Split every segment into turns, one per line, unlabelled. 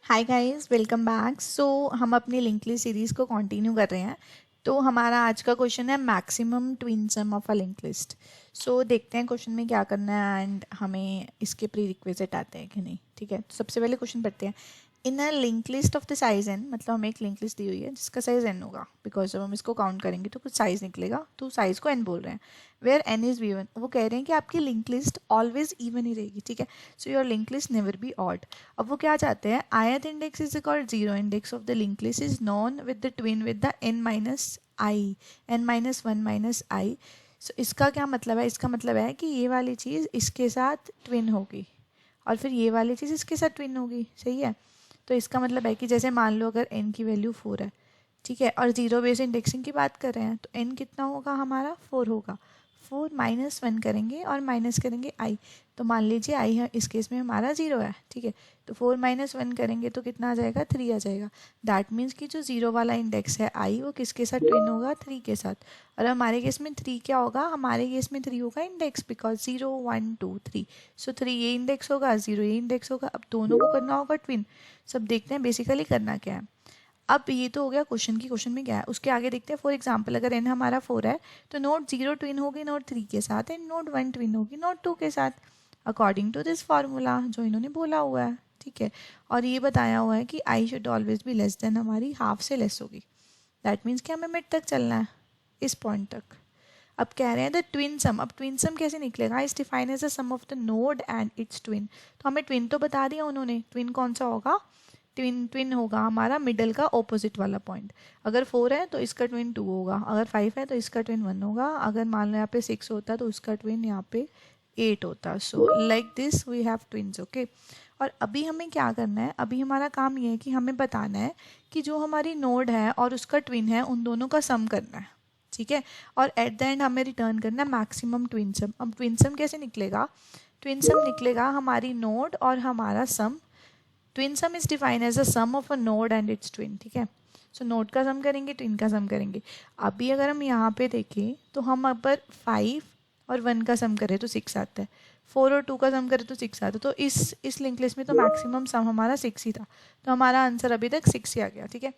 Hi guys, welcome back. हम अपनी link list series को कंटिन्यू कर रहे हैं। तो हमारा आज का क्वेश्चन है maximum twin sum of a link list. देखते हैं क्वेश्चन में क्या करना है एंड हमें इसके प्री रिक्विजिट आते हैं कि नहीं। ठीक है, तो सबसे पहले क्वेश्चन पढ़ते हैं। In a link list of the size n, मतलब हमें एक लिंक लिस्ट दी हुई है जिसका साइज एन होगा, बिकॉज जब हम इसको काउंट करेंगे तो कुछ साइज निकलेगा, तो साइज को एन बोल रहे हैं। वेयर एन इज वीवन, वो कह रहे हैं कि आपकी लिंक लिस्ट ऑलवेज इवन ही रहेगी। ठीक है, so your link list never be odd. अब वो क्या चाहते हैं, ith index is equal zero index of the link list is known with the twin with the n minus i, n minus one minus i. So इसका क्या मतलब है, इसका मतलब है कि ये वाली चीज़ इसके साथ ट्विन होगी और फिर ये वाली चीज़ इसके साथ ट्विन होगी। सही है, तो इसका मतलब है कि जैसे मान लो अगर n की वैल्यू 4 है, ठीक है, और जीरो बेस इंडेक्सिंग की बात कर रहे हैं, तो n कितना होगा हमारा 4 होगा। 4 माइनस वन करेंगे और माइनस करेंगे i, तो मान लीजिए i है इस केस में हमारा 0 है। ठीक है, तो 4 माइनस वन करेंगे तो कितना आ जाएगा, 3 आ जाएगा। दैट मीन्स कि जो जीरो वाला इंडेक्स है i, वो किसके साथ ट्विन होगा, 3 के साथ। और हमारे केस में 3 क्या होगा, हमारे केस में 3 होगा इंडेक्स, बिकॉज 0 1 2 3। सो 3 ये इंडेक्स होगा, 0 ये इंडेक्स होगा। अब दोनों को करना होगा ट्विन। सब देखते हैं बेसिकली करना क्या है। अब ये तो हो गया क्वेश्चन की, क्वेश्चन में क्या है उसके आगे देखते हैं। फॉर एग्जाम्पल अगर n हमारा 4 है तो नोट 0 ट्विन होगी नोट 3 के साथ एंड नोट 1 ट्विन होगी नोट 2 के साथ, अकॉर्डिंग टू दिस फार्मूला जो इन्होंने बोला हुआ है। ठीक है, और ये बताया हुआ है कि I should always be less than, हमारी हाफ से लेस होगी। दैट मीन्स कि हमें मिड तक चलना है, इस पॉइंट तक। अब कह रहे हैं द ट्विन सम। अब ट्विन सम कैसे निकलेगा, is define as the sum of the node and its twin. तो हमें ट्विन तो बता दिया उन्होंने, ट्विन कौन सा होगा, ट्विन ट्विन होगा हमारा मिडल का ऑपोजिट वाला पॉइंट। अगर 4 है तो इसका ट्विन 2 होगा, अगर 5 है तो इसका ट्विन 1 होगा, अगर मान लो यहाँ पे 6 होता तो उसका ट्विन यहाँ पे 8 होता। So like this we have twins. Okay, और अभी हमें क्या करना है, अभी हमारा काम ये है कि हमें बताना है कि जो हमारी नोड है और उसका ट्विन है उन दोनों का सम करना है। ठीक है, और एट द एंड हमें रिटर्न करना है मैक्सिमम ट्विन सम। अब ट्विन सम कैसे निकलेगा, ट्विन सम निकलेगा हमारी नोड और हमारा sum. Twin sum is define as a sum of a node and its twin. ठीक है, सो नोड का सम करेंगे, ट्विन का सम करेंगे। अभी अगर हम यहाँ पे देखें तो हम अगर 5 और 1 का सम करें तो 6 आता है, 4 और 2 का सम करें तो 6 आता है। तो इस लिंक लिस्ट में तो मैक्सिमम सम हमारा 6 ही था, तो हमारा आंसर अभी तक 6 ही आ गया। ठीक है,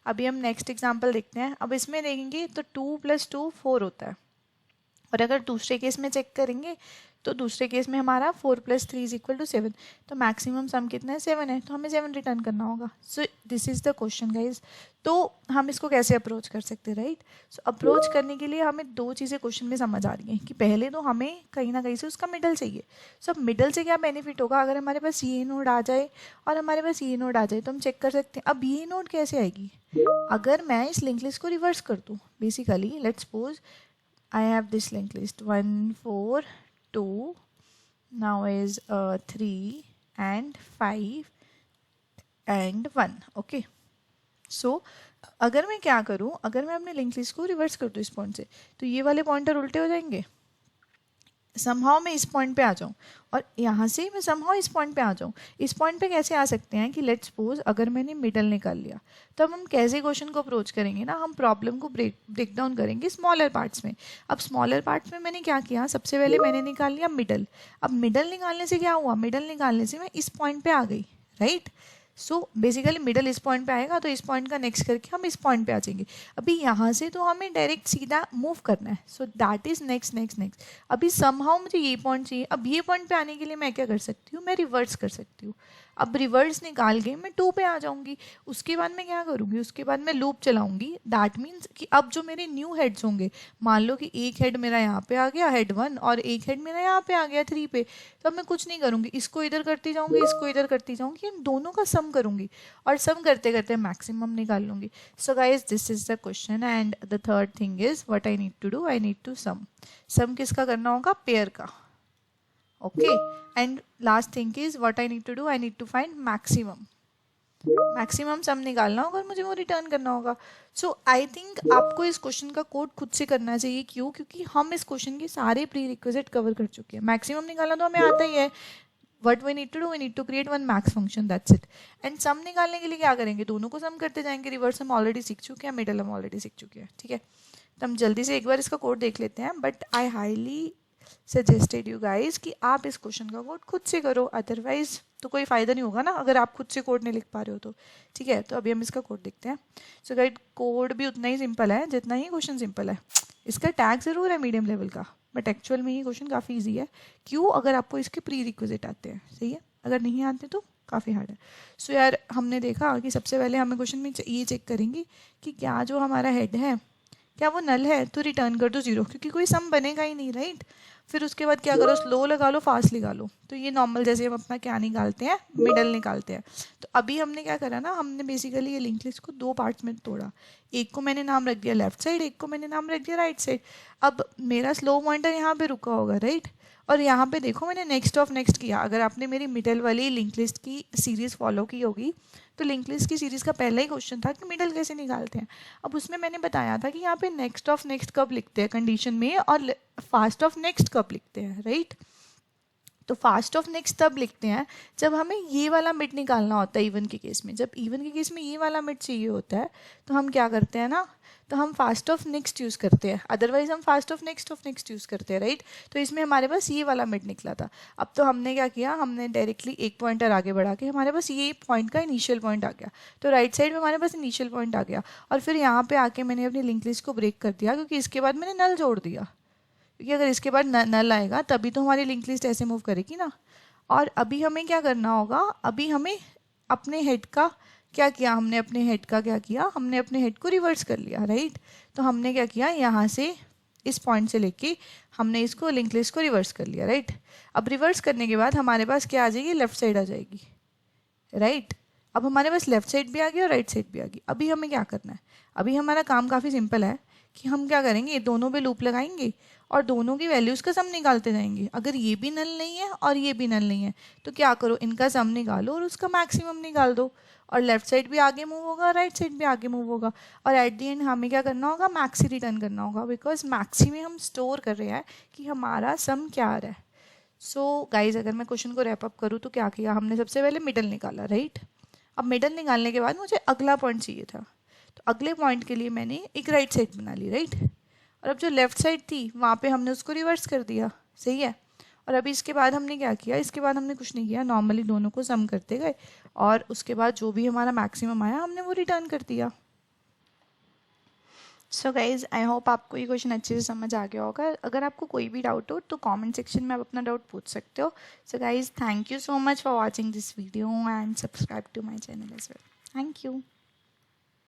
अभी हम नेक्स्ट एग्जाम्पल देखते हैं। अब इसमें देखेंगे तो 2 + 2 4 होता है, और अगर दूसरे केस में चेक करेंगे तो दूसरे केस में हमारा 4 + 3 = 7। तो मैक्सिमम सम कितना है, 7 है, तो हमें 7 रिटर्न करना होगा। So this is the question guys. तो हम इसको कैसे अप्रोच कर सकते हैं, राइट। सो अप्रोच करने के लिए हमें दो चीज़ें क्वेश्चन में समझ आ रही हैं कि पहले तो हमें कहीं ना कहीं से उसका मिडल चाहिए। सो अब मिडल से क्या बेनिफिट होगा, अगर हमारे पास ये नोड आ जाए और हमारे पास ये नोड आ जाए तो हम चेक कर सकते हैं। अब ये नोड कैसे आएगी, अगर मैं इस लिंक लिस्ट को रिवर्स कर दूँ। Basically let's suppose I have this linked list 1 4 2 now is 3 and 5 and 1. Okay, so अगर मैं क्या करूँ, अगर मैं अपने लिंक लिस्ट को रिवर्स कर दूँ इस पॉइंट से, तो ये वाले पॉइंटर उल्टे हो जाएंगे। समहाउ मैं इस पॉइंट पे आ जाऊँ और यहाँ से मैं समहाउ इस पॉइंट पे आ जाऊँ। इस पॉइंट पे कैसे आ सकते हैं कि लेट्स सपोज अगर मैंने मिडल निकाल लिया, तो अब हम कैसे क्वेश्चन को अप्रोच करेंगे ना, हम प्रॉब्लम को ब्रेक डाउन करेंगे स्मॉलर पार्ट्स में। अब स्मॉलर पार्ट्स में मैंने क्या किया, सबसे पहले मैंने निकाल लिया मिडल। अब मिडल निकालने से क्या हुआ, मिडल निकालने से मैं इस पॉइंट पे आ गई, राइट। सो बेसिकली मिडल इस पॉइंट पे आएगा तो इस पॉइंट का नेक्स्ट करके हम इस पॉइंट पे आ जाएंगे। अभी यहाँ से तो हमें डायरेक्ट सीधा मूव करना है, so that is next next next. अभी समहाउ मुझे ये पॉइंट चाहिए। अब ये पॉइंट पे आने के लिए मैं क्या कर सकती हूँ, मैं रिवर्स कर सकती हूँ। अब रिवर्स निकाल के मैं 2 पे आ जाऊंगी। उसके बाद मैं क्या करूँगी, उसके बाद मैं लूप चलाऊंगी। दैट मीन्स कि अब जो मेरे न्यू हेड्स होंगे, मान लो कि एक हेड मेरा यहाँ पे आ गया हेड 1 और एक हेड मेरा यहाँ पे आ गया 3 पे, तो अब मैं कुछ नहीं करूँगी, इसको इधर करती जाऊँगी, इसको इधर करती जाऊँगी, इन दोनों का सम करूँगी और सम करते करते मैक्सिमम निकाल लूँगी। So guys this is the question and the third thing is what I need to do, I need to sum. Sum किसका करना होगा, पेयर का। Okay, and last thing is what I need to do, I need to find maximum. Maximum sum निकालना होगा और मुझे वो return करना होगा। सो आई थिंक आपको इस क्वेश्चन का कोड खुद से करना चाहिए। क्यों, क्योंकि हम इस क्वेश्चन के सारे प्री रिक्विजिट कवर कर चुके हैं। मैक्सिमम निकालना तो हमें आता ही है। What we need to do, we need to create one max function, that's it. And sum निकालने के लिए क्या करेंगे, दोनों को सम करते जाएंगे। रिवर्स हम ऑलरेडी सीख चुके हैं, मिडल हम ऑलरेडी सीख चुके हैं। ठीक है, तो हम जल्दी से एक बार इसका कोड देख लेते हैं। But I highly suggested you guys कि आप इस क्वेश्चन का कोड खुद से करो, अदरवाइज तो कोई फ़ायदा नहीं होगा ना अगर आप खुद से कोड नहीं लिख पा रहे हो तो। ठीक है, तो अभी हम इसका कोड देखते हैं। सो गाइस कोड भी उतना ही सिंपल है जितना ही क्वेश्चन सिंपल है। इसका टैग ज़रूर है मीडियम लेवल का, बट एक्चुअल में ये क्वेश्चन काफ़ी ईजी है। क्यों? अगर आपको इसके प्री रिक्विजिट आते हैं, सही है, अगर नहीं आते तो काफ़ी हार्ड है। सो यार हमने देखा कि सबसे पहले हमें क्वेश्चन में ये चेक करेंगे कि क्या जो हमारा हेड है क्या वो नल है, तो रिटर्न कर दो 0, क्योंकि कोई सम बनेगा ही नहीं, राइट। फिर उसके बाद क्या करो, स्लो लगा लो, फास्ट निकालो। तो ये नॉर्मल जैसे हम अपना क्या निकालते हैं, मिडल निकालते हैं। तो अभी हमने क्या करा ना, हमने बेसिकली ये लिंक लिस्ट को 2 पार्ट्स में तोड़ा। एक को मैंने नाम रख दिया लेफ्ट साइड, एक को मैंने नाम रख दिया राइट साइड। अब मेरा स्लो पॉइंटर यहाँ पे रुका होगा, राइट। और यहाँ पे देखो मैंने नेक्स्ट ऑफ नेक्स्ट किया। अगर आपने मेरी मिडल वाली लिंक लिस्ट की सीरीज़ फॉलो की होगी तो लिंक लिस्ट की सीरीज़ का पहला ही क्वेश्चन था कि मिडल कैसे निकालते हैं। अब उसमें मैंने बताया था कि यहाँ पे नेक्स्ट ऑफ नेक्स्ट कब लिखते हैं कंडीशन में, और फास्ट ऑफ नेक्स्ट कब लिखते हैं, राइट। तो फास्ट ऑफ नेक्स्ट तब लिखते हैं जब हमें ये वाला मिड निकालना होता है इवन के केस में। जब इवन के केस में ये वाला मिड चाहिए होता है तो हम क्या करते हैं ना, तो हम फास्ट ऑफ नेक्स्ट यूज़ करते हैं, अदरवाइज हम फास्ट ऑफ नेक्स्ट यूज़ करते हैं, राइट। तो इसमें हमारे पास ये वाला मिड निकला था। अब तो हमने क्या किया, हमने डायरेक्टली एक पॉइंटर आगे बढ़ा के हमारे पास ये पॉइंट का इनिशियल पॉइंट आ गया। तो राइट साइड में हमारे पास इनिशियल पॉइंट आ गया, और फिर यहाँ पे आके मैंने अपनी लिंक लिस्ट को ब्रेक कर दिया, क्योंकि इसके बाद मैंने नल जोड़ दिया। क्योंकि अगर इसके बाद नल आएगा तभी तो हमारी लिंक लिस्ट ऐसे मूव करेगी ना। और अभी हमें क्या करना होगा, अभी हमें अपने हेड का क्या किया, हमने अपने हेड का क्या किया, हमने अपने हेड को रिवर्स कर लिया, राइट। तो हमने क्या किया, यहाँ से इस पॉइंट से लेके हमने इसको लिंक लिस्ट को रिवर्स कर लिया, राइट। अब रिवर्स करने के बाद हमारे पास क्या आ जाएगी, लेफ्ट साइड आ जाएगी, राइट। अब हमारे पास लेफ्ट साइड भी आ गई और राइट साइड भी आ गई। अभी हमें क्या करना है, अभी हमारा काम काफ़ी सिंपल है कि हम क्या करेंगे, दोनों पे लूप लगाएंगे और दोनों की वैल्यूज़ का सम निकालते जाएंगे। अगर ये भी नल नहीं है और ये भी नल नहीं है तो क्या करो, इनका सम निकालो और उसका मैक्सिमम निकाल दो, और लेफ्ट साइड भी आगे मूव होगा, राइट साइड भी आगे मूव होगा। और एट दी एंड हमें क्या करना होगा, मैक्सी रिटर्न करना होगा, बिकॉज मैक्सी में हम स्टोर कर रहे हैं कि हमारा सम क्या आ रहा है। सो गाइज अगर मैं क्वेश्चन को रैप अप करूँ तो क्या किया हमने, सबसे पहले मिडल निकाला, राइट। अब मिडल निकालने के बाद मुझे अगला पॉइंट चाहिए था, तो अगले पॉइंट के लिए मैंने एक राइट साइड बना ली, राइट। और अब जो लेफ्ट साइड थी वहाँ पे हमने उसको रिवर्स कर दिया, सही है। और अभी इसके बाद हमने क्या किया, इसके बाद हमने कुछ नहीं किया, नॉर्मली दोनों को सम करते गए और उसके बाद जो भी हमारा मैक्सिमम आया हमने वो रिटर्न कर दिया। सो गाइज आई होप आपको ये क्वेश्चन अच्छे से समझ आ गया होगा। अगर आपको कोई भी डाउट हो तो कमेंट सेक्शन में आप अपना डाउट पूछ सकते हो। So guys thank you so much for watching this video and subscribe to my channel as well. Thank you.